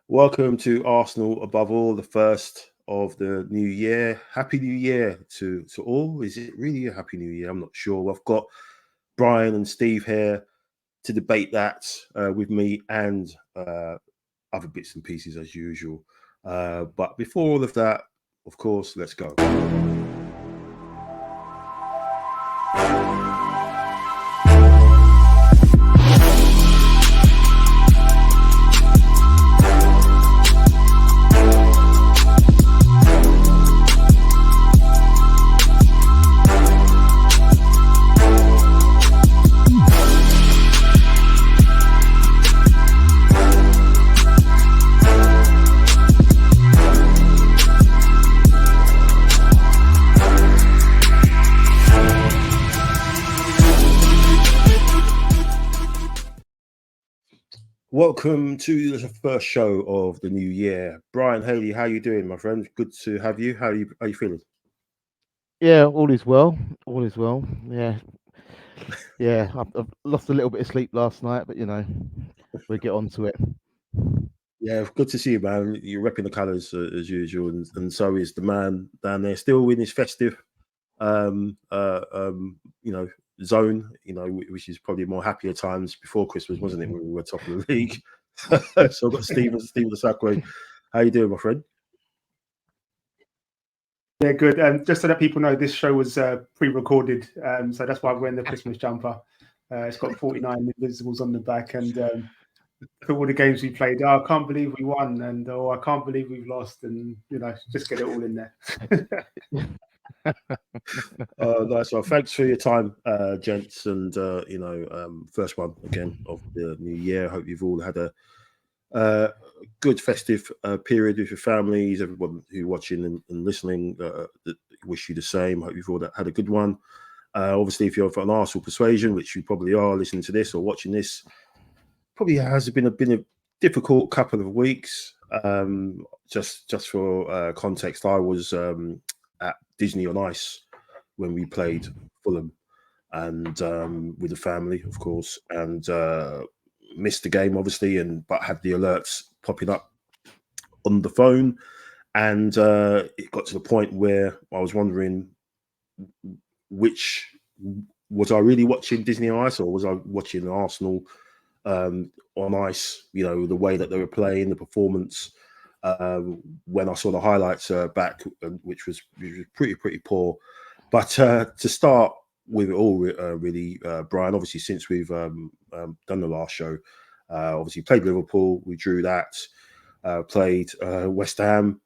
Welcome to Arsenal Above All, the first of the new year. Happy New Year to all. Is it really a Happy New Year? I'm not sure. I've got Brian and Steve here to debate that with me and other bits and pieces as usual. But before all of that, of course, let's go. Welcome to the first show of the new year. Brian, Haley, how you doing, my friend? Good to have you. How are you feeling? Yeah, all is well. All is well. Yeah. I've lost a little bit of sleep last night, but we'll get on to it. Yeah, good to see you, man. You're repping the colours as usual, and so is the man down there, still in his festive, um, uh, um, you know, zone. Which is probably more happier times before Christmas, wasn't it? When we were top of the league. So I've got Stephen Osakwe. How you doing, my friend? Yeah, good. Just so that people know, this show was pre-recorded, so that's why I'm wearing the Christmas jumper. It's got 49 Invincibles on the back, and for all the games we played, I can't believe we won, and I can't believe we've lost, and just get it all in there. Nice one. Thanks for your time, gents, and first one again of the new year. Hope you've all had a good festive period with your families. Everyone who's watching and listening, wish you the same. Hope you've all had a good one. Obviously, if you're of an Arsenal persuasion, which you probably are, listening to this or watching this, probably has been a difficult couple of weeks. Just for context, I was at Disney on Ice when we played Fulham, and with the family, of course, and missed the game, obviously, but had the alerts popping up on the phone, and it got to the point where I was wondering, which was I really watching Disney on Ice, or was I watching Arsenal on ice? The way that they were playing, the performance. When I saw the highlights back, which was pretty poor. But to start with it all, really, Brian, obviously, since we've done the last show, obviously played Liverpool, we drew that, played West Ham,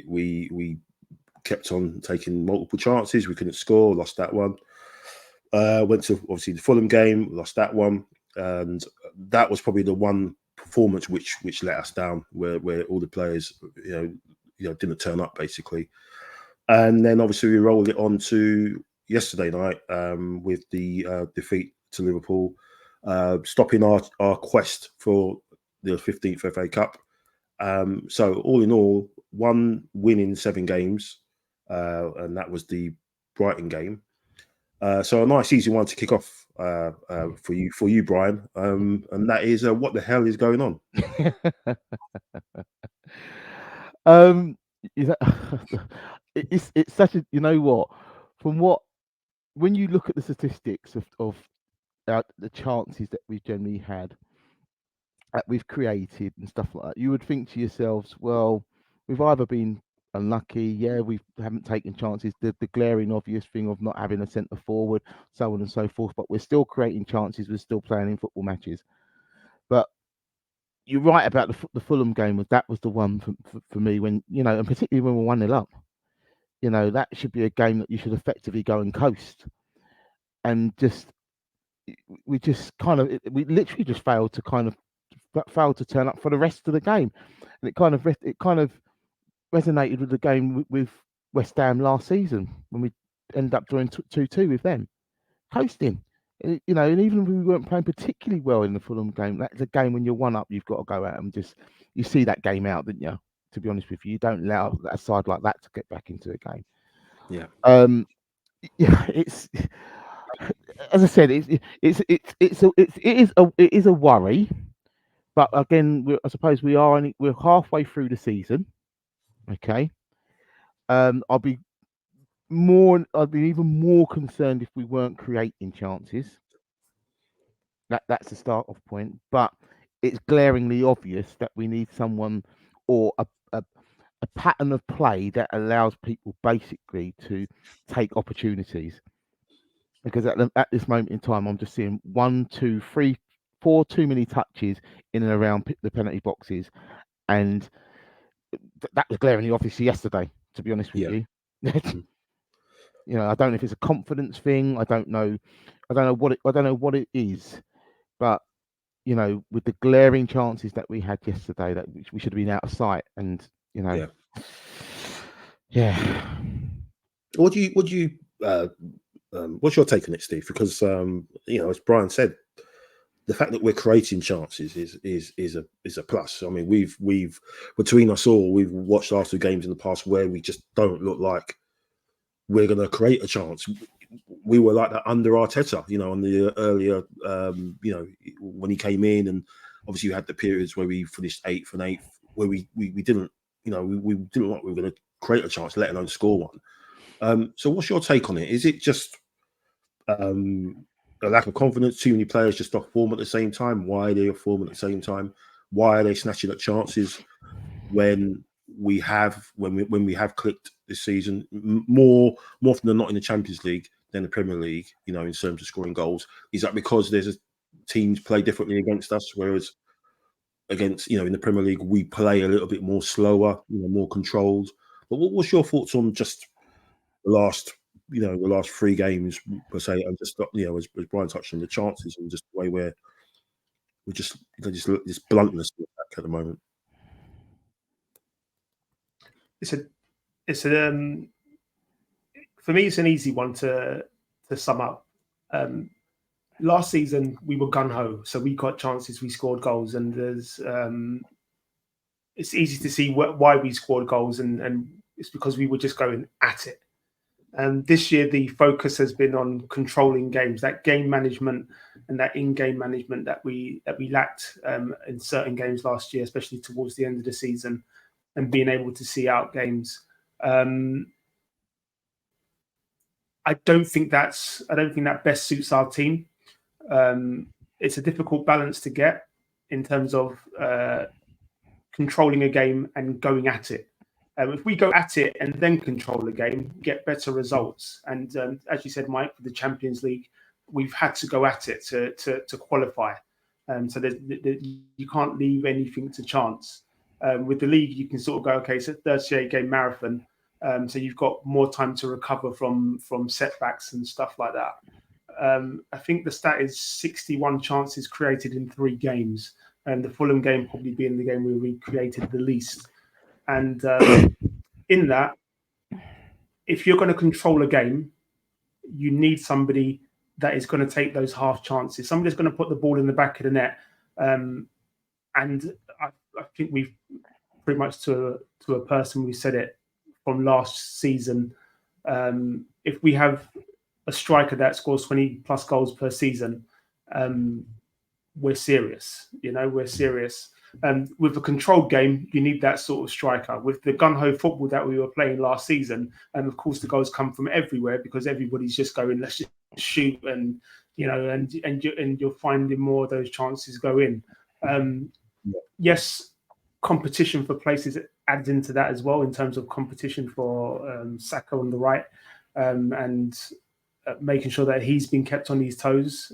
we kept on taking multiple chances, we couldn't score, lost that one. Went to obviously the Fulham game, lost that one, and that was probably the one performance which let us down, where all the players didn't turn up basically. And then obviously we rolled it on to yesterday night with the defeat to Liverpool, stopping our quest for the 15th FA Cup. So all in all, one win in 7 games, and that was the Brighton game. So a nice easy one to kick off for you, Brian, and that is what the hell is going on? It's such a, when you look at the statistics of the chances that we've generally had, that we've created and stuff like that, you would think to yourselves, well, we've either been unlucky, we haven't taken chances, the glaring obvious thing of not having a centre forward, so on and so forth, but we're still creating chances, we're still playing in football matches. But you're right about the Fulham game. That was the one for me, when and particularly when we're 1-0 up. That should be a game that you should effectively go and coast, and we literally just failed to turn up for the rest of the game, and it kind of resonated with the game with West Ham last season when we ended up drawing 2-2 with them, coasting. And even if we weren't playing particularly well in the Fulham game, that's a game when you're 1 up, you've got to go out and you see that game out, didn't you? To be honest with you, you don't allow a side like that to get back into a game. Yeah. It's, as I said, it is a worry, but again, I suppose we're halfway through the season. Okay. I'd be even more concerned if we weren't creating chances. That's the start off point. But it's glaringly obvious that we need someone or a pattern of play that allows people basically to take opportunities. Because at this moment in time, I'm just seeing 1, 2, 3, 4 too many touches in and around the penalty boxes, and that was glaringly obvious yesterday. To be honest with you, I don't know if it's a confidence thing. I don't know what it is, but with the glaring chances that we had yesterday, that we should have been out of sight, and yeah. What's your take on it, Steve? Because as Brian said, the fact that we're creating chances is a plus. I mean, we've between us all, we've watched Arsenal games in the past where we just don't look like we're going to create a chance. We were like that under Arteta, on the earlier, when he came in, and obviously you had the periods where we finished 8th and 8th, where we didn't, we didn't like we were going to create a chance, let alone score one. So what's your take on it? Is it just a lack of confidence, too many players just off form at the same time? Why are they off form at the same time? Why are they snatching at chances when we have clicked this season more often than not in the Champions League than the Premier League, in terms of scoring goals? Is that because teams play differently against us, whereas against, in the Premier League, we play a little bit more slower, more controlled? But what's your thoughts on just the last 3 games per se, and just as Brian touched on, the chances and just the way we're just this bluntness at the moment? For me, it's an easy one to sum up. Last season we were gun ho, so we got chances, we scored goals, and it's easy to see why we scored goals, and it's because we were just going at it. This year, the focus has been on controlling games, that game management and that in-game management that we lacked in certain games last year, especially towards the end of the season, and being able to see out games. I don't think that best suits our team. It's a difficult balance to get in terms of controlling a game and going at it. If we go at it and then control the game, get better results. And as you said, Mike, for the Champions League, we've had to go at it to qualify. So you can't leave anything to chance. With the league, you can sort of go, okay, it's a 38-game marathon. So you've got more time to recover from setbacks and stuff like that. I think the stat is 61 chances created in 3 games. And the Fulham game probably being the game where we created the least. And in that, if you're going to control a game, you need somebody that is going to take those half chances. Somebody's going to put the ball in the back of the net. And I think we've pretty much to a person, we said it from last season. If we have a striker that scores 20 plus goals per season, we're serious. We're serious. With a controlled game, you need that sort of striker. With the gun-ho football that we were playing last season, and of course the goals come from everywhere because everybody's just going, let's just shoot, and you're finding more of those chances go in. Yes, competition for places adds into that as well, in terms of competition for Saka on the right, and making sure that he's been kept on his toes.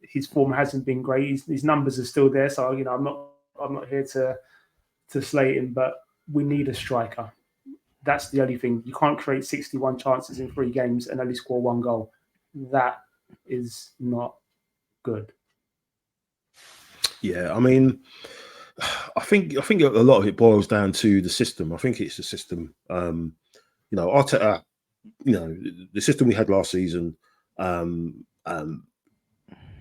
His form hasn't been great. His numbers are still there, so I'm not here to slate him, but we need a striker. That's the only thing. You can't create 61 chances in 3 games and only score 1 goal. That is not good. Yeah, I mean, I think a lot of it boils down to the system. I think it's the system. Arteta, the system we had last season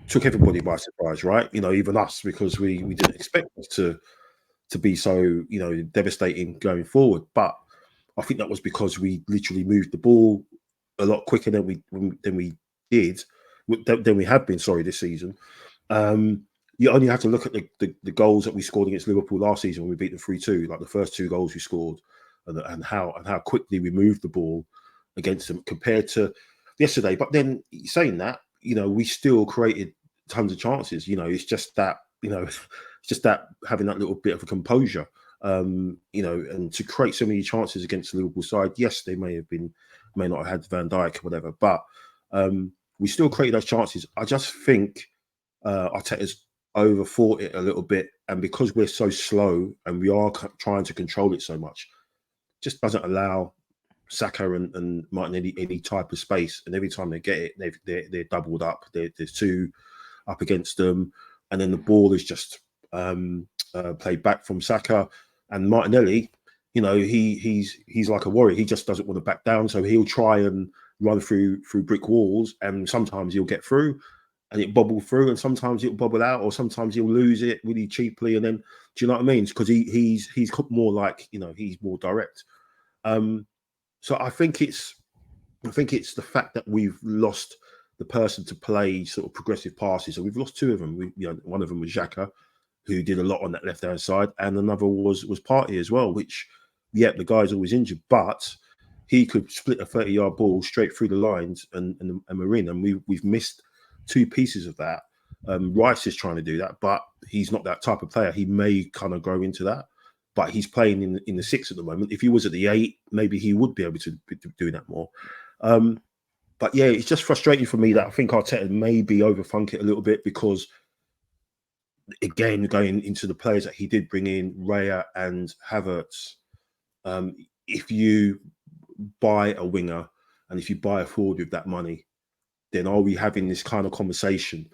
took everybody by surprise, right? Even us, because we didn't expect us to be so devastating going forward. But I think that was because we literally moved the ball a lot quicker than we have been this season. you only have to look at the goals that we scored against Liverpool last season when we beat them 3-2, like the first 2 goals we scored, and how quickly we moved the ball against them compared to yesterday. But then saying that, we still created tons of chances. It's just that, having that little bit of a composure, and to create so many chances against the Liverpool side. Yes, they may not have had Van Dijk or whatever, but we still created those chances. I just think Arteta's overthought it a little bit, and because we're so slow and we are trying to control it so much, just doesn't allow Saka and Martinelli any type of space. And every time they get it, they're doubled up. There's 2 up against them, and then the ball is just played back from Saka. And Martinelli, he's like a warrior. He just doesn't want to back down, so he'll try and run through brick walls, and sometimes he'll get through and it bobble through, and sometimes it'll bobble out, or sometimes he'll lose it really cheaply. And then, do you know what I mean? Because he's more like, he's more direct. So I think it's the fact that we've lost the person to play sort of progressive passes. So we've lost 2 of them. One of them was Xhaka, who did a lot on that left-hand side, and another was Partey as well, which, the guy's always injured, but he could split a 30-yard ball straight through the lines and Marine, and we've missed 2 pieces of that. Rice is trying to do that, but he's not that type of player. He may kind of grow into that, but he's playing in the 6 at the moment. If he was at the 8, maybe he would be able to do that more. But yeah, it's just frustrating for me that I think Arteta maybe overthunk it a little bit, because again, going into the players that he did bring in, Raya and Havertz, if you buy a winger and if you buy a forward with that money, then are we having this kind of conversation?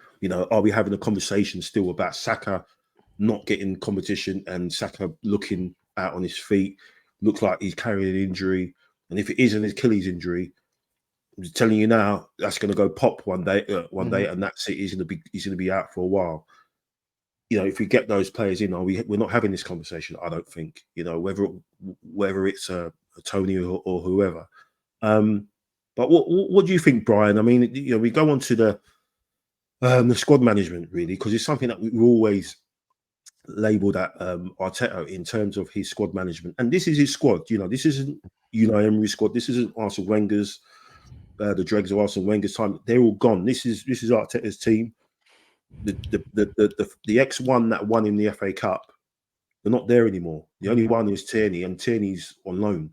Are we having a conversation still about Saka not getting competition and Saka looking out on his feet, looks like he's carrying an injury? And if it is an Achilles injury, I'm telling you now, that's going to go pop one day, and that's it. He's going to be out for a while. If we get those players in, we're not having this conversation. I don't think. Whether it's a Tony or whoever. But what do you think, Brian? I mean, we go on to the squad management, really, because it's something that we always labelled at Arteta in terms of his squad management. And this is his squad. This isn't Emery's squad. This isn't Arsene Wenger's, the dregs of Arsene Wenger's time. They're all gone. This is Arteta's team. The X1 that won in the FA Cup, they're not there anymore. The only one is Tierney, and Tierney's on loan.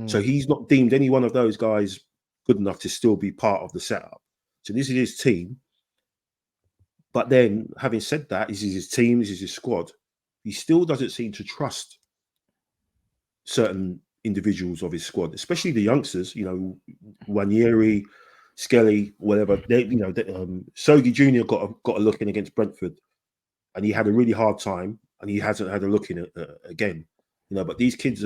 So he's not deemed any one of those guys good enough to still be part of the setup. So this is his team. But then, having said that, this is his team, this is his squad. He still doesn't seem to trust certain individuals of his squad, especially the youngsters. Wanyeri, Skelly, whatever. Sogi Jr. got a look in against Brentford, and he had a really hard time, and he hasn't had a look in it again. But these kids,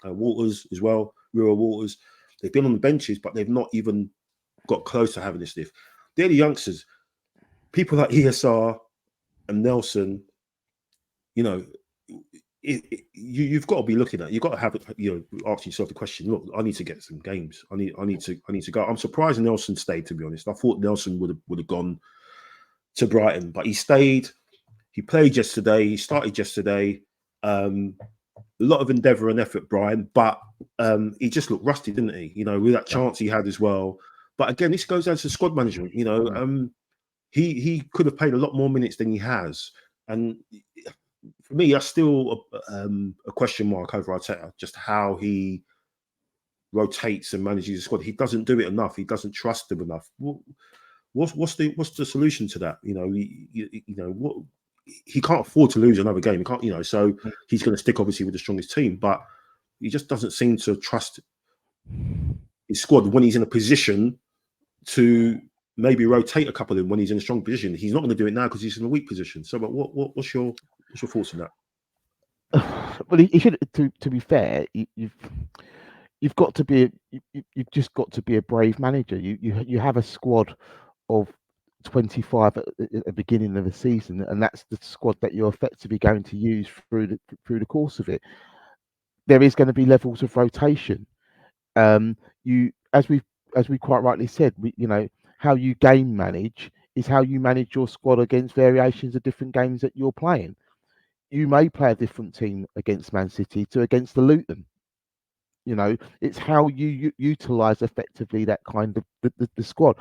Waters as well, Rua Waters, they've been on the benches, but they've not even got close to having this lift. They're the youngsters. People like ESR and Nelson, you've got to be looking at. You've got to have, asking yourself the question. Look, I need to get some games. I need to go. I'm surprised Nelson stayed. To be honest, I thought Nelson would have gone to Brighton, but he stayed. He played yesterday. He started yesterday. A lot of endeavour and effort, Brian, but he just looked rusty, didn't he? With that chance he had as well. But again, this goes down to squad management. He could have played a lot more minutes than he has, and for me, that's still a question mark over Arteta, just how he rotates and manages the squad. He doesn't do it enough. He doesn't trust them enough. What's the solution to that? He can't afford to lose another game. He can't, so he's going to stick obviously with the strongest team, but he just doesn't seem to trust his squad when he's in a position to maybe rotate a couple of them when he's in a strong position. He's not going to do it now because he's in a weak position. So, but what's your thoughts on that? Well, he should. To be fair, you've got to be. You've just got to be a brave manager. You have a squad of 25 at the beginning of the season, and that's the squad that you're effectively going to use through the course of it. There is going to be levels of rotation. As we quite rightly said, how you game manage is how you manage your squad against variations of different games that you're playing. You may play a different team against Man City to against the Luton. You know, it's how you utilize effectively that kind of the squad.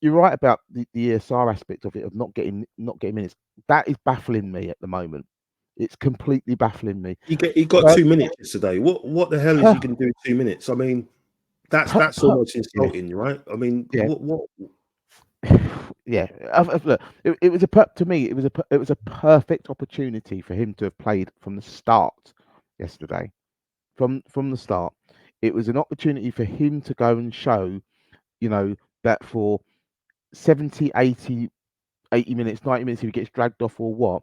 You're right about the ESR aspect of it, of not getting minutes. That is baffling me at the moment. It's completely baffling me. He got 2 minutes yesterday. What the hell is he going to do in 2 minutes? I mean, that's almost insulting, right? I mean, yeah. what? Yeah, look, it was to me. It was a perfect opportunity for him to have played from the start yesterday. From the start, it was an opportunity for him to go and show, you know, that for 70, 80 minutes, 90 minutes, if he gets dragged off or what,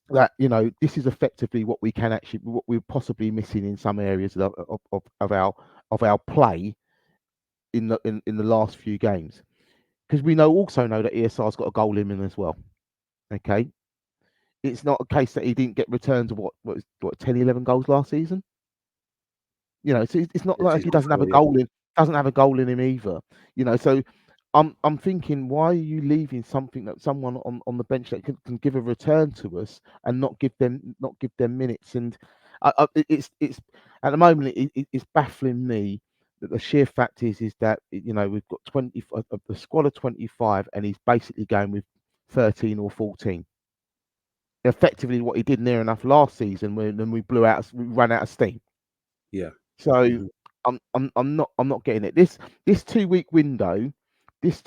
that, you know, this is effectively what we're possibly missing in some areas of our play in the last few games. Because we also know that ESR's got a goal in him as well. Okay. It's not a case that he didn't get returns of what 10, 11 goals last season. You know, it's not like he doesn't have a goal in him either. You know, so I'm thinking, why are you leaving something that someone on the bench that can give a return to us and not give them minutes? And it's at the moment it's baffling me that the sheer fact is that, you know, we've got 20 of the squad of 25 and he's basically going with 13 or 14. Effectively, what he did near enough last season when we ran out of steam. Yeah. So I'm not getting it. This 2 week window, is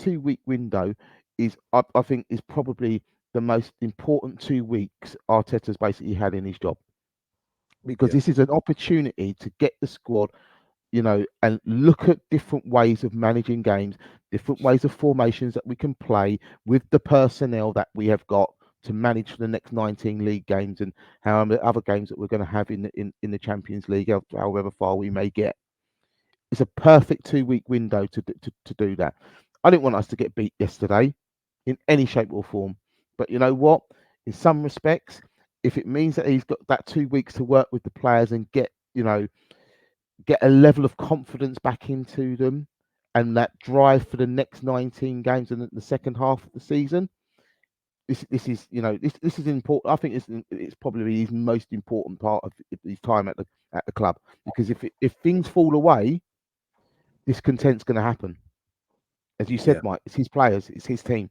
I think is probably the most important 2 weeks Arteta's basically had in his job, because this is an opportunity to get the squad, you know, and look at different ways of managing games, different ways of formations that we can play with the personnel that we have got to manage for the next 19 league games and how other games that we're going to have in the Champions League, however far we may get. It's a perfect 2 week window to do that. I didn't want us to get beat yesterday in any shape or form, but you know what? In some respects, if it means that he's got that 2 weeks to work with the players and get a level of confidence back into them and that drive for the next 19 games and the second half of the season, this is, you know, this is important. I think it's probably his most important part of his time at the club, because if things fall away, discontent's going to happen. As you said, Mike, it's his players, it's his team.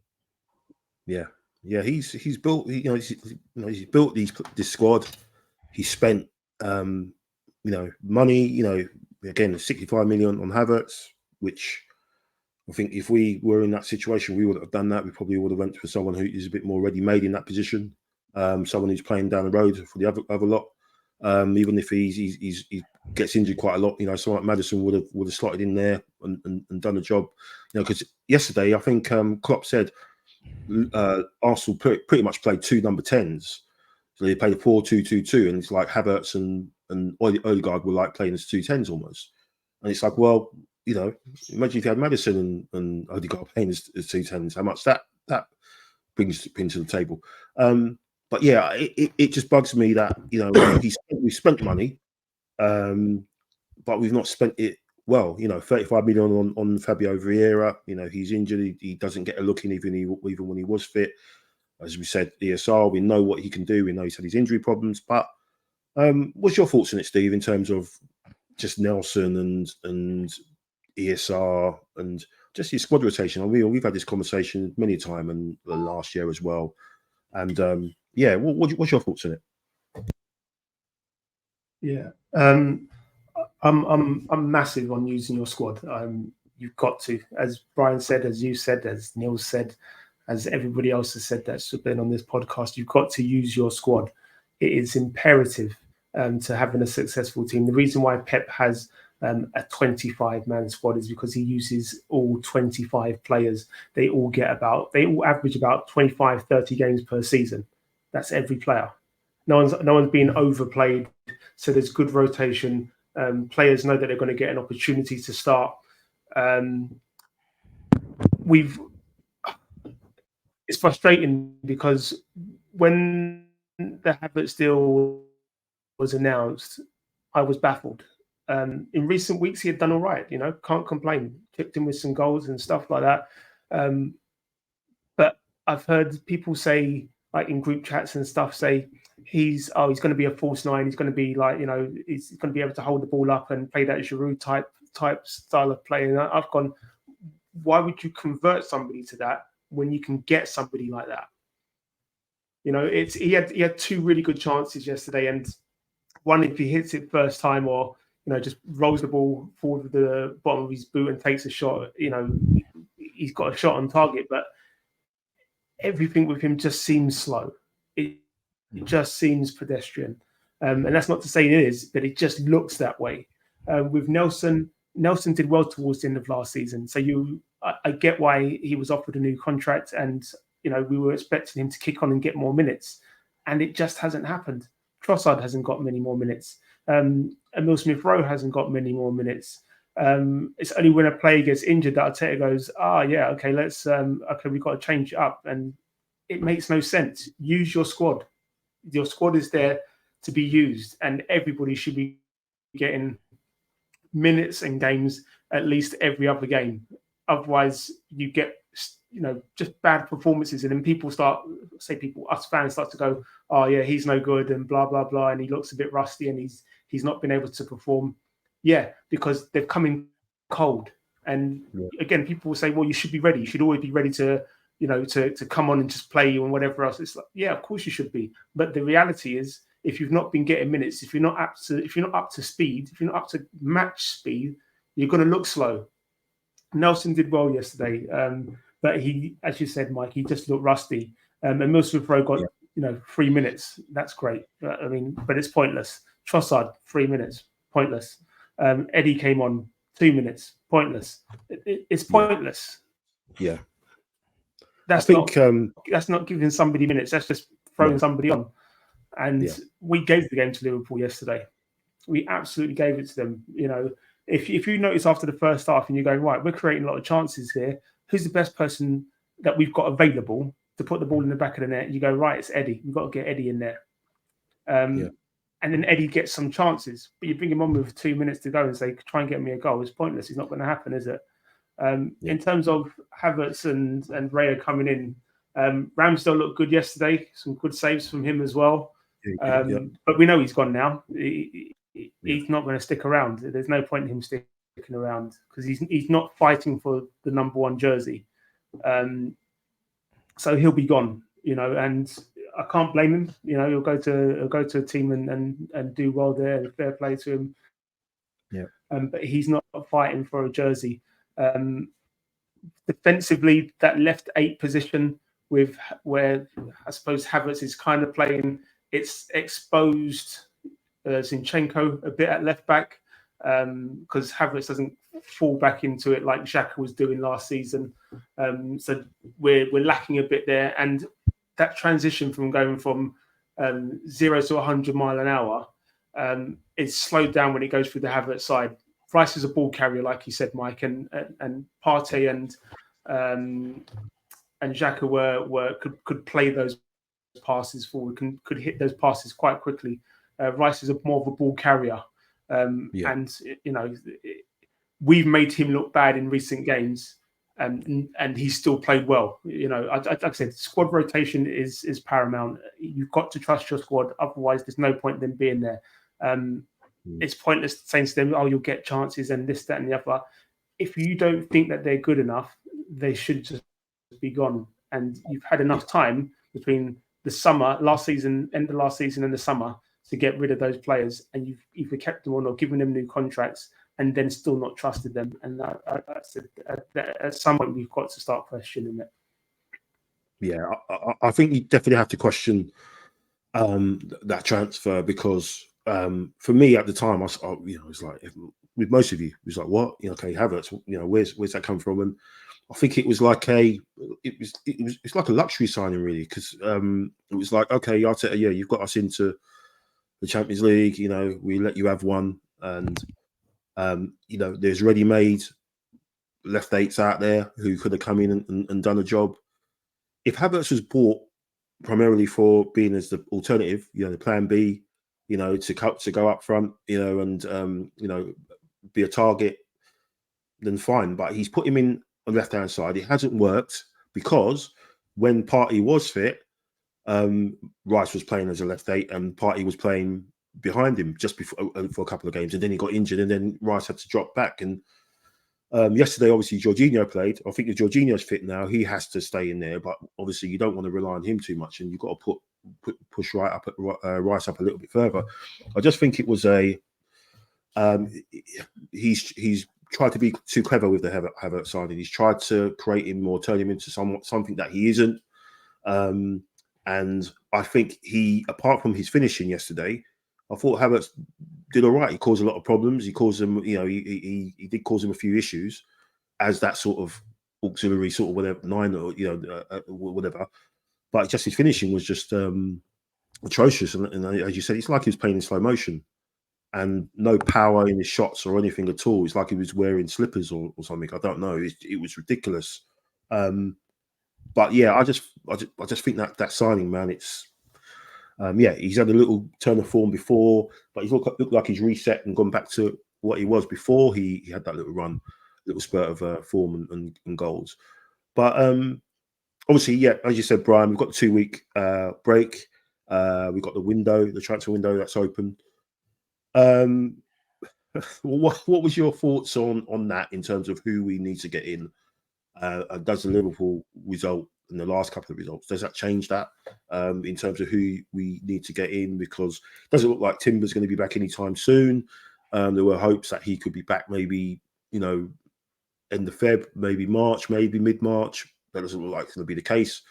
Yeah, he's built. He's built this squad. He spent money. Again, 65 million on Havertz, which I think if we were in that situation, we would have done that. We probably would have went for someone who is a bit more ready-made in that position. Someone who's playing down the road for the other lot. Even if he gets injured quite a lot, someone like Maddison would have slotted in there and done the job. Because yesterday I think Klopp said Arsenal pretty much played 2 number 10s. So they played a 4-2-2-2, and it's like Havertz and Odegaard were like playing as 2 10s almost. And it's like, well, imagine if you had Maddison and Odegaard playing as 2 10s, how much that brings to the table. But yeah, it just bugs me that we've spent money, but we've not spent it well. 35 million on Fabio Vieira. He's injured. He doesn't get a look in even when he was fit. As we said, ESR, we know what he can do. We know he's had his injury problems. But what's your thoughts on it, Steve, in terms of just Nelson and ESR and just his squad rotation? I mean, we've had this conversation many times and last year as well. And what's your thoughts on it? Yeah, I'm massive on using your squad. You've got to, as Brian said, as you said, as Neil said, as everybody else has said that's been on this podcast, you've got to use your squad. It is imperative to having a successful team. The reason why Pep has a 25-man squad is because he uses all 25 players. They all average about 25, 30 games per season. That's every player. No one's being overplayed, so there's good rotation. Players know that they're going to get an opportunity to start. It's frustrating because when the Havertz deal was announced, I was baffled. In recent weeks, he had done all right. Can't complain. Tipped him with some goals and stuff like that. But I've heard people say, like in group chats and stuff, say he's going to be a false nine. He's going to be like, he's going to be able to hold the ball up and play that Giroud type style of play. And I've gone, why would you convert somebody to that when you can get somebody like that? He had 2 really good chances yesterday, and one, if he hits it first time or just rolls the ball forward with the bottom of his boot and takes a shot, he's got a shot on target. But everything with him just seems slow. It just seems pedestrian, and that's not to say it is, but it just looks that way. With Nelson did well towards the end of last season, so I get why he was offered a new contract, and we were expecting him to kick on and get more minutes, and it just hasn't happened. Trossard hasn't got many more minutes. Emile Smith-Rowe hasn't got many more minutes. It's only when a player gets injured that Arteta goes, yeah, okay, we've got to change it up. And it makes no sense. Use your squad. Your squad is there to be used, and everybody should be getting minutes in games at least every other game. Otherwise, you get just bad performances, and then us fans start to go, oh yeah, he's no good and blah blah blah, and he looks a bit rusty and he's not been able to perform. Yeah, because they've come in cold. And again, people will say, well, you should be ready. You should always be ready to to come on and just play and whatever else. It's like, yeah, of course you should be. But the reality is, if you've not been getting minutes, if you're not up to speed, if you're not up to match speed, you're going to look slow. Nelson did well yesterday. But he, as you said, Mike, he just looked rusty. And Smith-Rowe got 3 minutes. That's great. But it's pointless. Trossard, 3 minutes, pointless. Eddie came on 2 minutes, pointless. It's pointless. Yeah, that's not giving somebody minutes. That's just throwing somebody on. And we gave the game to Liverpool yesterday. We absolutely gave it to them. If you notice after the first half and you're going, right, we're creating a lot of chances here. Who's the best person that we've got available to put the ball in the back of the net? You go, right, it's Eddie. We've got to get Eddie in there. And then Eddie gets some chances, but you bring him on with 2 minutes to go and say, try and get me a goal. It's pointless. It's not going to happen, is it? In terms of Havertz and Raya coming in, Ramsdale looked good yesterday. Some good saves from him as well. But we know he's gone now. He's not going to stick around. There's no point in him sticking around because he's not fighting for the number 1 jersey. So he'll be gone, and I can't blame him. He'll go to a team and do well there. Fair play to him. But he's not fighting for a jersey. Defensively, that left 8 position where I suppose Havertz is kind of playing. It's exposed Zinchenko a bit at left back because Havertz doesn't fall back into it like Xhaka was doing last season. So we're lacking a bit there, and that transition from going from 0 to 100 mile an hour is slowed down when it goes through the Havertz side. Rice is a ball carrier, like you said, Mike, and Partey and Xhaka could play those passes forward, could hit those passes quite quickly. Rice is more of a ball carrier, and we've made him look bad in recent games, and he's still played well. Like I said, squad rotation is paramount. You've got to trust your squad, otherwise there's no point in them being there. It's pointless saying to them, "Oh, you'll get chances and this, that, and the other." If you don't think that they're good enough, they should just be gone. And you've had enough time between the summer, end of last season, and the summer to get rid of those players, and you've either kept them on or given them new contracts, and then still not trusted them. And at some point, we've got to start questioning it. Yeah, I think you definitely have to question that transfer because for me at the time, it's like with most of you, it was like, what? Okay, Havertz, where's that come from? And I think it was like it's like a luxury signing really because it was like, okay, Arteta, you've got us into the Champions League, we let you have one, and there's ready-made left eights out there who could have come in and done a job. If Havertz was bought primarily for being as the alternative, the plan B, to go up front, and be a target, then fine. But he's put him in on the left-hand side. It hasn't worked because when Partey was fit, Rice was playing as a left 8 and Partey was playing behind him just before for a couple of games, and then he got injured, and then Rice had to drop back. And yesterday, obviously, Jorginho played. I think if Jorginho's fit now, he has to stay in there. But obviously, you don't want to rely on him too much, and you've got to push Rice up a little bit further. I just think it was he's tried to be too clever with the Havertz signing. He's tried to create him or turn him into something that he isn't. And I think apart from his finishing yesterday, I thought Havertz did all right. He caused a lot of problems. He caused them, he did cause him a few issues as that sort of auxiliary sort of whatever 9 or whatever. But just his finishing was just atrocious. And as you said, it's like he was playing in slow motion and no power in his shots or anything at all. It's like he was wearing slippers or something. I don't know. It was ridiculous. But yeah, I just think that signing, man, it's he's had a little turn of form before, but he's looked like he's reset and gone back to what he was before. He had that little run, little spurt of form and goals. But obviously, yeah, as you said, Brian, we've got the 2-week break. We've got the transfer window that's open. What was your thoughts on that in terms of who we need to get in? Does the Liverpool result in the last couple of results, does that change that in terms of who we need to get in? Because it doesn't look like Timber's going to be back anytime soon. There were hopes that he could be back maybe, end of Feb, maybe March, maybe mid-March. That doesn't look like it's going to be the case.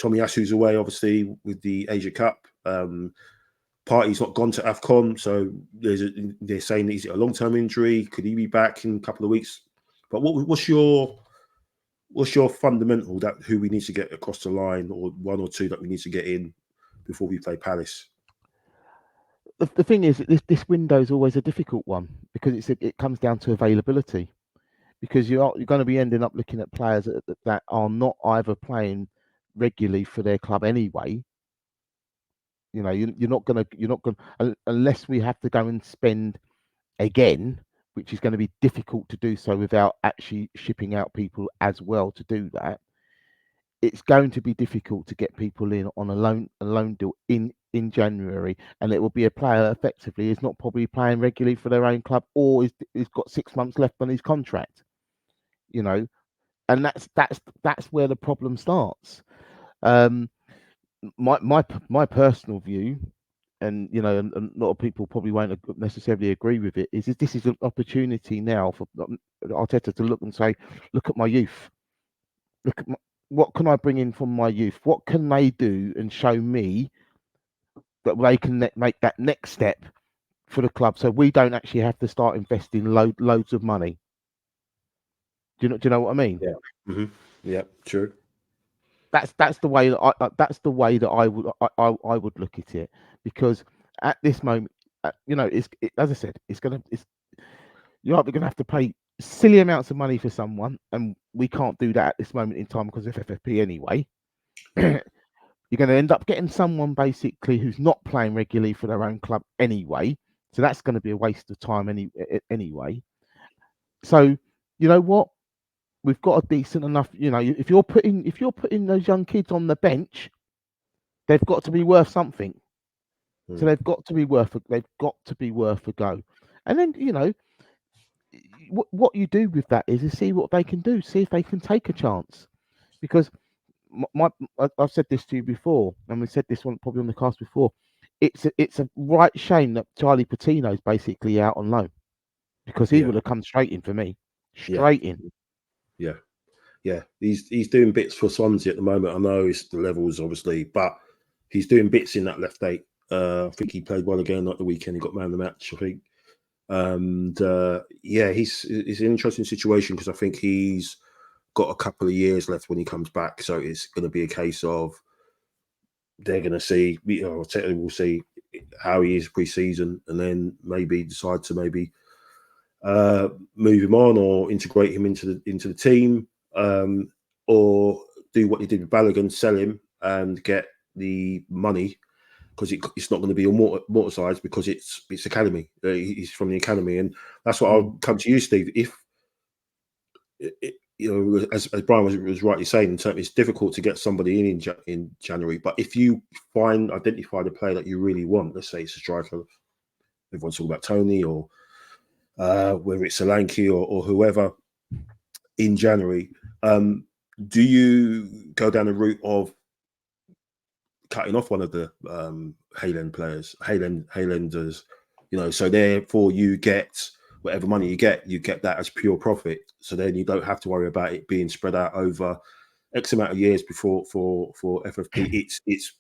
Tomiyasu's away, obviously, with the Asia Cup. Partey's not gone to AFCON, so they're saying that he's a long-term injury. Could he be back in a couple of weeks? But what's your fundamental that who we need to get across the line, or one or two that we need to get in before we play Palace? The thing is, this window is always a difficult one because it comes down to availability. Because you're going to be ending up looking at players that are not either playing regularly for their club anyway. You're not going to unless we have to go and spend again, which is going to be difficult to do so without actually shipping out people as well to do that. It's going to be difficult to get people in on a loan deal in January, and it will be a player effectively is not probably playing regularly for their own club, or he's got 6 months left on his contract. And that's where the problem starts. My personal view, and and a lot of people probably won't necessarily agree with it, is this is an opportunity now for Arteta to look and say, look at my youth. Look at what can I bring in from my youth? What can they do and show me that they can make that next step for the club, so we don't actually have to start investing loads of money. Do you know what I mean? Yeah. Mm-hmm. Yeah. True. That's the way that I would look at it, because at this moment, as I said, you're either going to have to pay silly amounts of money for someone, and we can't do that at this moment in time because of FFP anyway. You're going to end up getting someone basically who's not playing regularly for their own club anyway, so that's going to be a waste of time anyway. So you know what? We've got a decent enough, if you're putting those young kids on the bench, they've got to be worth something. So they've got to be worth a go. And then what you do with that is see what they can do, see if they can take a chance. Because I've said this to you before, and we said this one probably on the cast before. It's a right shame that Charlie Patino's basically out on loan, because he would have come straight in for me, in. Yeah. He's doing bits for Swansea at the moment. I know it's the levels, obviously, but he's doing bits in that left 8. I think he played well again at the weekend. He got man of the match, I think. And it's an interesting situation because I think he's got a couple of years left when he comes back. So it's going to be a case of they're going to see, we'll see how he is pre-season, and then maybe decide to move him on or integrate him into the team, or do what he did with Balogun, sell him and get the money, because it's not going to be amortised because it's academy. He's from the academy, and that's what I'll come to you, Steve. as Brian was rightly saying, in terms, it's difficult to get somebody in January. But if you identify the player that you really want, let's say it's a striker, everyone's talking about Tony, or whether it's Solanke or whoever in January, do you go down the route of cutting off one of the Hale End players, Hale Enders, so therefore you get whatever money you get that as pure profit. So then you don't have to worry about it being spread out over X amount of years for FFP. It's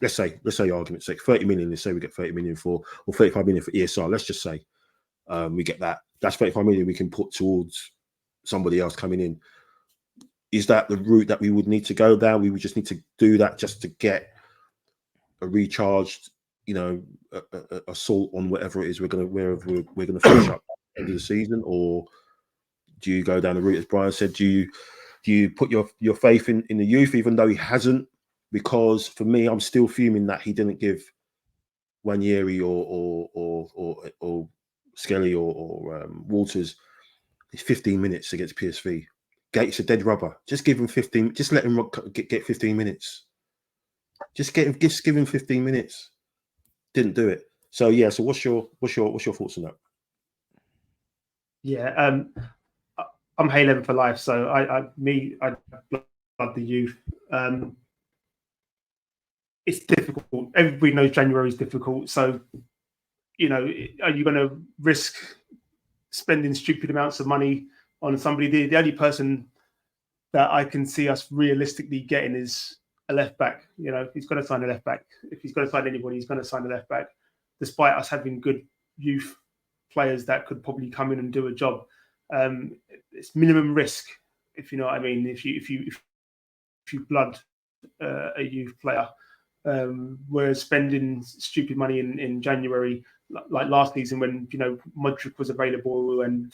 let's say argument's sake, 30 million. Let's say we get 30 million or 35 million for ESR. Let's just say we get that. That's 35 million we can put towards somebody else coming in. Is that the route that we would need to go down? We would just need to do that just to get a recharged, assault on whatever it is we're gonna finish up at the end of the season, or do you go down the route as Brian said? Do you put your faith in the youth, even though he hasn't? Because for me, I'm still fuming that he didn't give Wanyeri or Skelly or Walters 15 minutes against PSV. Gates a dead rubber. Just give him 15. Just let him get 15 minutes. Just give him 15 minutes. Didn't do it. So yeah. So what's your thoughts on that? Yeah, I'm Hale End for life. So I love the youth. It's difficult. Everybody knows January is difficult. So are you going to risk spending stupid amounts of money on somebody? The only person that I can see us realistically getting is a left back. He's going to sign a left back. If he's going to sign anybody, he's going to sign a left back, despite us having good youth players that could probably come in and do a job. It's minimum risk, if you know what I mean. If you blood a youth player, whereas spending stupid money in January, like last season when Modric was available and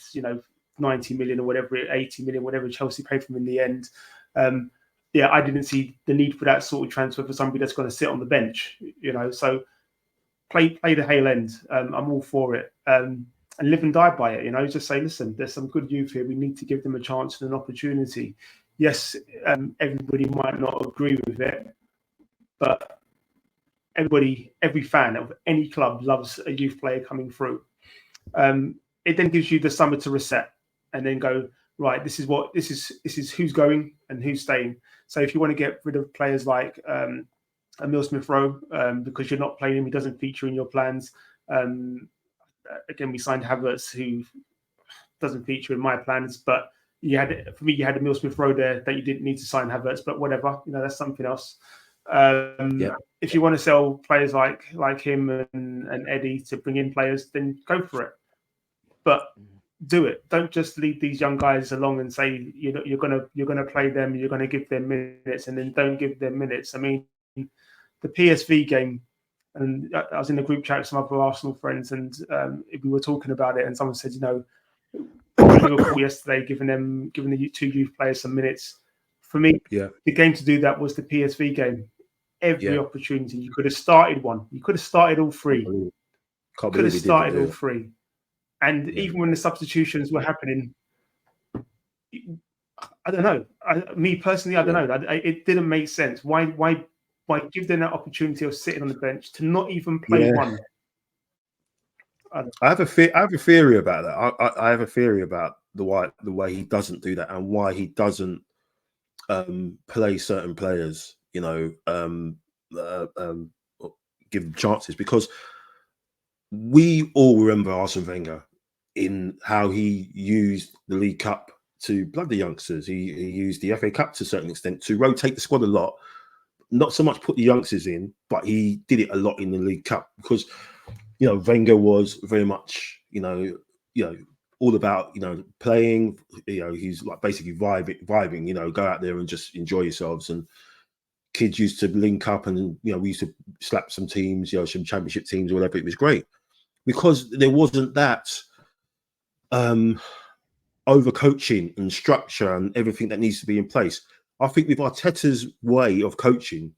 90 million or whatever, 80 million, whatever Chelsea paid for him in the end. I didn't see the need for that sort of transfer for somebody that's going to sit on the bench. So play the Hale End. I'm all for it. And live and die by it. Just say, listen, there's some good youth here. We need to give them a chance and an opportunity. Yes, everybody might not agree with it, but every fan of any club loves a youth player coming through. It then gives you the summer to reset and then go, right, this is who's going and who's staying. So if you want to get rid of players like Emile Smith-Rowe, because you're not playing him, he doesn't feature in your plans. Again, we signed Havertz, who doesn't feature in my plans, but you had Emile Smith-Rowe there that you didn't need to sign Havertz, but whatever, that's something else. If you want to sell players like him and Eddie to bring in players, then go for it. But do it. Don't just lead these young guys along and say you're gonna play them, you're gonna give them minutes, and then don't give them minutes. I mean, the PSV game, and I was in a group chat with some other Arsenal friends, and we were talking about it, and someone said, Liverpool yesterday giving the two youth players some minutes. For me, the game to do that was the PSV game. Every opportunity, you could have started one. You could have started all three. Could have started all three. And even when the substitutions were happening, I don't know. Me personally, I don't know. It didn't make sense. Why give them that opportunity of sitting on the bench to not even play one? I have a theory about that. I have a theory about the way he doesn't do that and why he doesn't play certain players. Give them chances, because we all remember Arsene Wenger in how he used the League Cup to blood the youngsters. He used the FA Cup to a certain extent to rotate the squad a lot. Not so much put the youngsters in, but he did it a lot in the League Cup because, Wenger was very much, all about, playing. He's like basically vibing. Go out there and just enjoy yourselves. And kids used to link up, and we used to slap some teams, some championship teams or whatever. It was great because there wasn't that overcoaching and structure and everything that needs to be in place. I think with Arteta's way of coaching,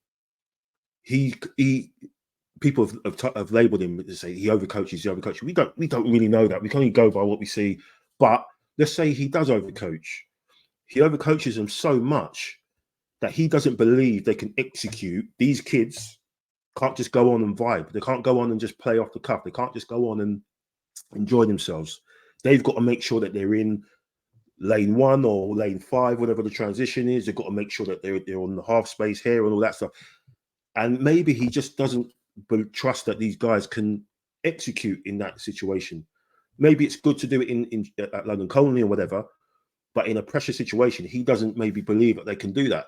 people have labelled him to say he overcoaches. We don't really know that. We can only go by what we see. But let's say he does overcoach. he overcoaches them so much that he doesn't believe they can execute. These kids can't just go on and vibe. They can't go on and just play off the cuff. They can't just go on and enjoy themselves. They've got to make sure that they're in lane 1 or lane 5, whatever the transition is. They've got to make sure that they're on the half space here and all that stuff. And maybe he just doesn't trust that these guys can execute in that situation. Maybe it's good to do it at London Colney or whatever, but in a pressure situation, he doesn't maybe believe that they can do that.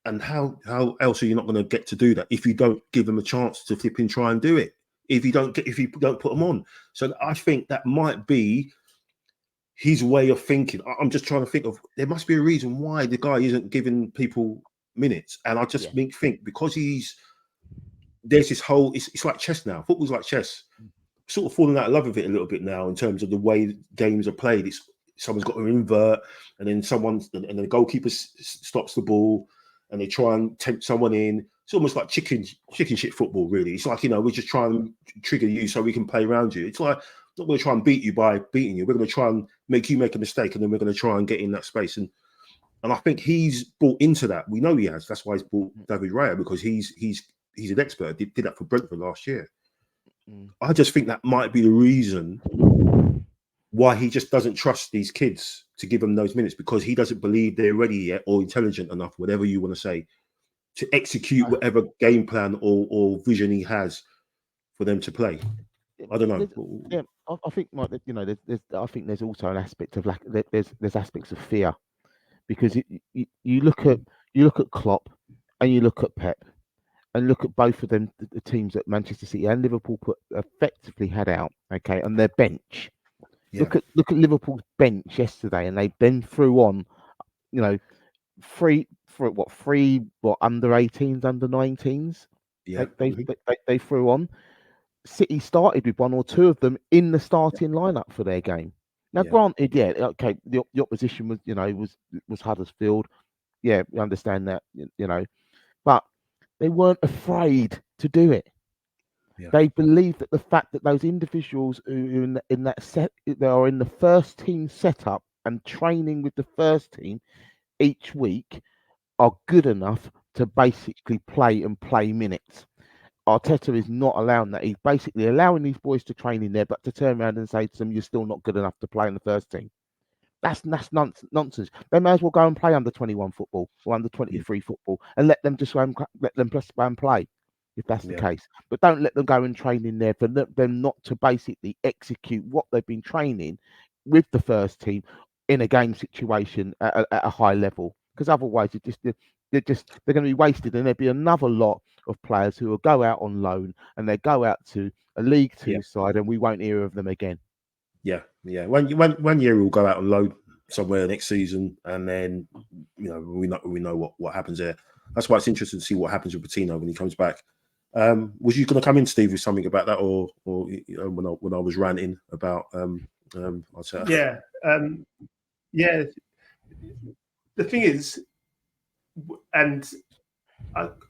And how else are you not going to get to do that if you don't give them a chance to flip and try and do it? If you don't put them on. So I think that might be his way of thinking. I'm just trying to think of, there must be a reason why the guy isn't giving people minutes. And I just think because there's this whole, it's like chess now. Football's like chess. Sort of falling out of love with it a little bit now in terms of the way games are played. It's someone's got to invert, and then the goalkeeper stops the ball, and they try and tempt someone in. It's almost like chicken shit football, really. It's like, we're just trying to trigger you so we can play around you. It's like, not going to try and beat you by beating you. We're going to try and make you make a mistake, and then we're going to try and get in that space. And I think he's bought into that. We know he has. That's why he's bought David Raya, because he's an expert. Did that for Brentford last year. I just think that might be the reason why he just doesn't trust these kids to give them those minutes, because he doesn't believe they're ready yet or intelligent enough, whatever you want to say, to execute whatever game plan or vision he has for them to play. I don't know. Yeah, I think, Mike, I think there's also an aspect of there's aspects of fear, because you look at Klopp and you look at Pep and look at both of them, the teams that Manchester City and Liverpool effectively had out, okay, on their bench. Yeah. Look at Liverpool's bench yesterday, and they then threw on, three under 18s, under 19s. Yeah, they threw on. City started with 1 or 2 of them in the starting lineup for their game. Now, granted, okay, the opposition was Huddersfield. Yeah, we understand that, but they weren't afraid to do it. Yeah. They believe that the fact that those individuals who in that set, they are in the first team setup and training with the first team each week, are good enough to basically play minutes. Arteta is not allowing that. He's basically allowing these boys to train in there, but to turn around and say to them, "You're still not good enough to play in the first team." That's nonsense. They may as well go and play under 21 football or under 23 football, and let them just go and play, if that's the case. But don't let them go and train in there for them not to basically execute what they've been training with the first team in a game situation at a high level. Because otherwise, they're going to be wasted, and there'll be another lot of players who will go out on loan, and they go out to a League Two side, and we won't hear of them again. Yeah. One year we'll go out on loan somewhere next season, and then we know what happens there. That's why it's interesting to see what happens with Patino when he comes back. Was you going to come in, Steve, with something about that, or when I was ranting about Arteta? Yeah. The thing is, and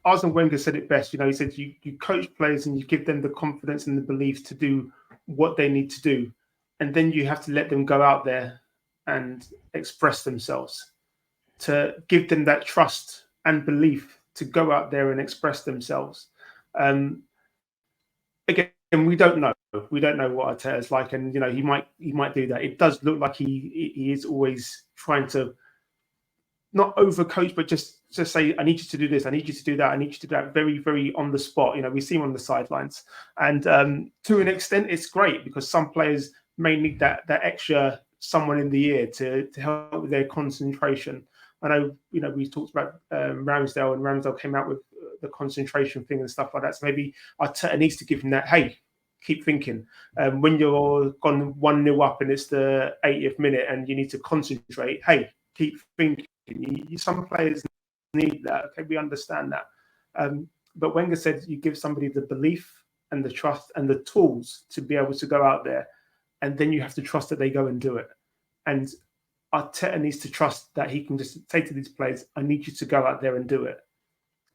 Arsene Wenger said it best. He said you coach players and you give them the confidence and the belief to do what they need to do. And then you have to let them go out there and express themselves, to give them that trust and belief to go out there and express themselves. Again, we don't know. We don't know what Arteta is like, and he might do that. It does look like he is always trying to not overcoach, but just say, I need you to do this, I need you to do that, I need you to do that, very, very on the spot. We see him on the sidelines. And to an extent, it's great, because some players may need that extra someone in the ear to help with their concentration. I know, we talked about Ramsdale, and Ramsdale came out with the concentration thing and stuff like that. So maybe Arteta needs to give him that, hey, keep thinking. When you're gone 1-0 up and it's the 80th minute and you need to concentrate, hey, keep thinking. Some players need that. Okay, we understand that. But Wenger said you give somebody the belief and the trust and the tools to be able to go out there, and then you have to trust that they go and do it. And Arteta needs to trust that he can just say to these players, I need you to go out there and do it.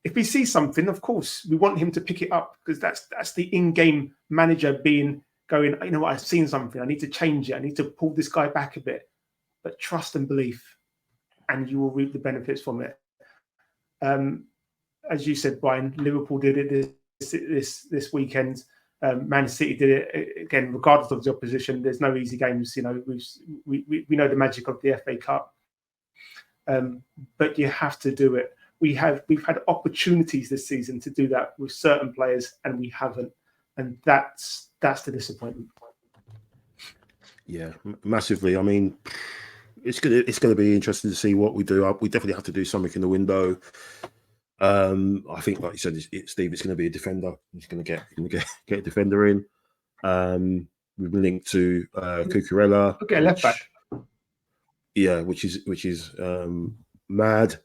If he sees something, of course, we want him to pick it up, because that's the in-game manager going, you know what, I've seen something, I need to change it, I need to pull this guy back a bit. But trust and belief. and you will reap the benefits from it. As you said, Brian, Liverpool did it this weekend. Man City did it again, regardless of the opposition. There's no easy games. You know, we know the magic of the FA Cup, but you have to do it. We've had opportunities this season to do that with certain players, and we haven't, and that's the disappointment. Yeah, massively. I mean, it's gonna be interesting to see what we do. We definitely have to do something in the window. I think, like you said, Steve, it's going to be a defender. He's going to get a defender in. We've been linked to Cucurella. Okay, left back. Yeah, which is mad.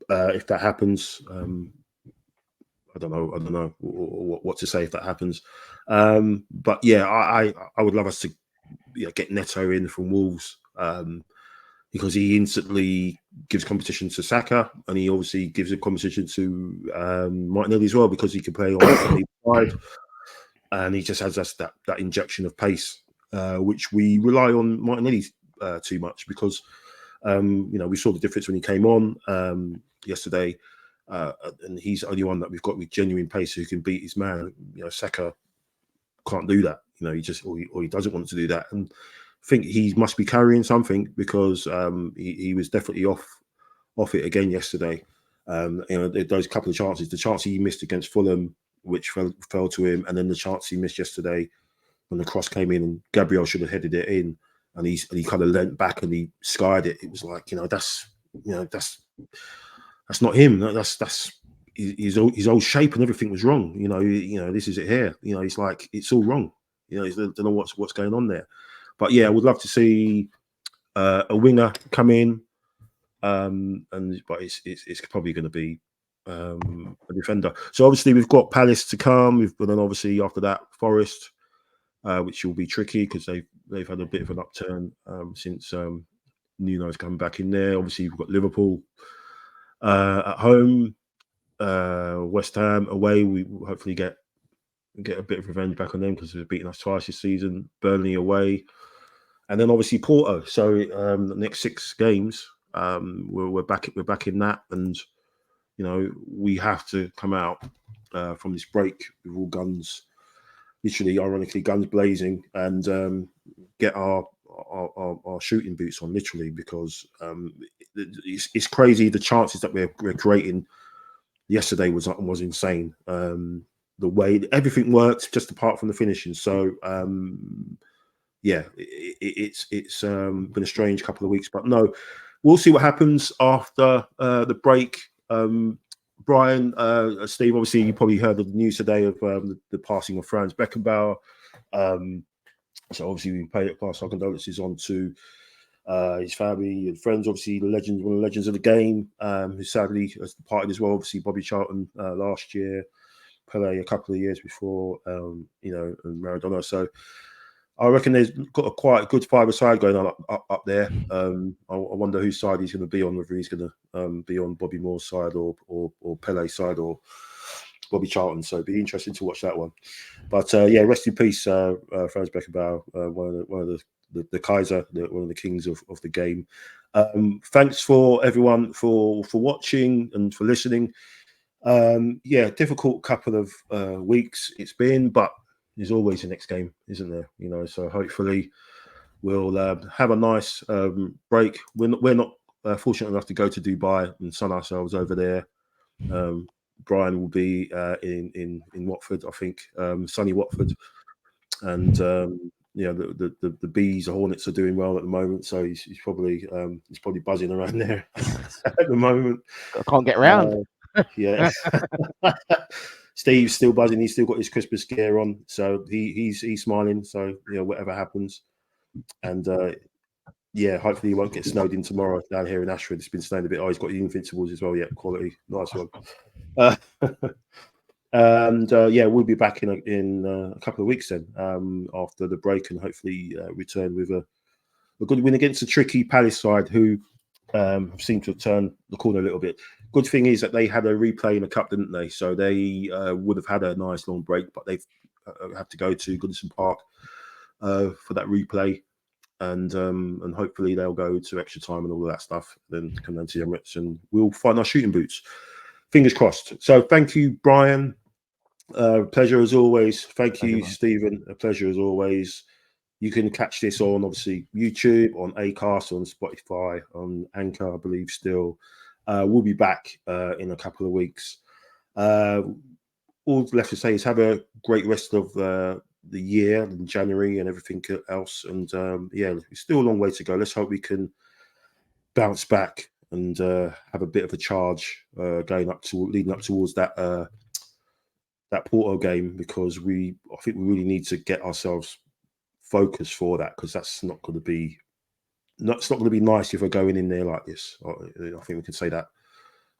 If that happens, I don't know what to say if that happens. But yeah, I would love us to get Neto in from Wolves. Because he instantly gives competition to Saka, and he obviously gives a competition to Martinelli as well, because he can play on the side, and he just has us that injection of pace, which we rely on Martinelli too much, because we saw the difference when he came on yesterday, and he's the only one that we've got with genuine pace who can beat his man. Saka can't do that. He just or he doesn't want to do that, and think he must be carrying something, because he was definitely off it again yesterday. Those couple of chances, the chance he missed against Fulham, which fell to him, and then the chance he missed yesterday when the cross came in and Gabriel should have headed it in, and he kind of leant back and he skied it. It was like, that's not him. That's his old shape and everything was wrong. This is it here. It's like it's all wrong. I don't know what's going on there. But yeah, I would love to see a winger come in, but it's probably going to be a defender. So obviously we've got Palace to come, but then obviously after that Forest, which will be tricky because they've had a bit of an upturn since Nuno's come back in there. Obviously we've got Liverpool at home, West Ham away. We will hopefully get a bit of revenge back on them because they've beaten us twice this season. Burnley away. And then obviously Porto. So the next 6 games, we're back in that, and we have to come out from this break with all guns, literally, ironically, guns blazing, and get our shooting boots on, literally, because it's crazy the chances that we're creating. Yesterday was insane. The way everything worked, just apart from the finishing. So. Yeah, it's been a strange couple of weeks, but no, we'll see what happens after the break. Brian, Steve, obviously you probably heard of the news today of the passing of Franz Beckenbauer. So obviously we pass our condolences on to his family and friends. Obviously, one of the legends of the game, who sadly has departed as well. Obviously, Bobby Charlton last year, Pele a couple of years before, and Maradona. So. I reckon there's got a quite good five-a-side going on up there. I wonder whose side he's going to be on, whether he's going to be on Bobby Moore's side or Pele's side or Bobby Charlton. So it'd be interesting to watch that one. But yeah, rest in peace, Franz Beckenbauer, one of the Kaiser, one of the kings of the game. Thanks for everyone for watching and for listening. Yeah, difficult couple of weeks it's been, but there's always the next game, isn't there? So hopefully we'll have a nice break. We're not fortunate enough to go to Dubai and sun ourselves over there. Brian will be in Watford, I think, sunny Watford, and the bees, the hornets are doing well at the moment, so he's probably buzzing around there at the moment. I can't get around. Yeah. Steve's still buzzing. He's still got his Christmas gear on, so he's smiling. So whatever happens, and yeah, hopefully he won't get snowed in tomorrow down here in Ashford. It's been snowed a bit. Oh, he's got the Invincibles as well. Yeah, quality, nice one. And yeah, we'll be back in a couple of weeks then, after the break, and hopefully return with a good win against a tricky Palace side who seem to have turned the corner a little bit. Good thing is that they had a replay in the cup, didn't they? So they would have had a nice long break, but they've have to go to Goodison Park for that replay. and hopefully they'll go to extra time and all of that stuff. Then come down to the Emirates, and we'll find our shooting boots. Fingers crossed. So thank you, Brian. Pleasure as always. Thank you, Stephen. A pleasure as always. You can catch this on obviously YouTube, on Acast, on Spotify, on Anchor, I believe still. We'll be back in a couple of weeks. All left to say is have a great rest of the year and January and everything else. And yeah, it's still a long way to go. Let's hope we can bounce back and have a bit of a charge leading up towards that Porto game, because I think we really need to get ourselves focused for that, because that's not going to be nice if we're going in there like this. I think we can say that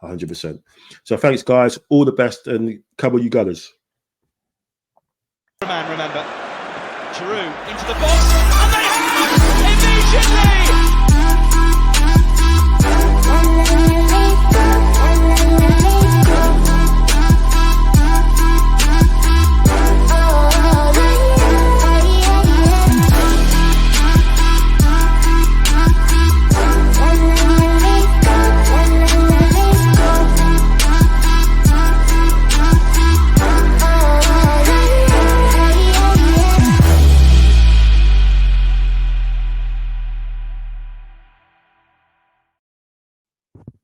100%. So thanks, guys. All the best, and come on, you gunners. Man, remember, Giroud into the box, and they have immediately.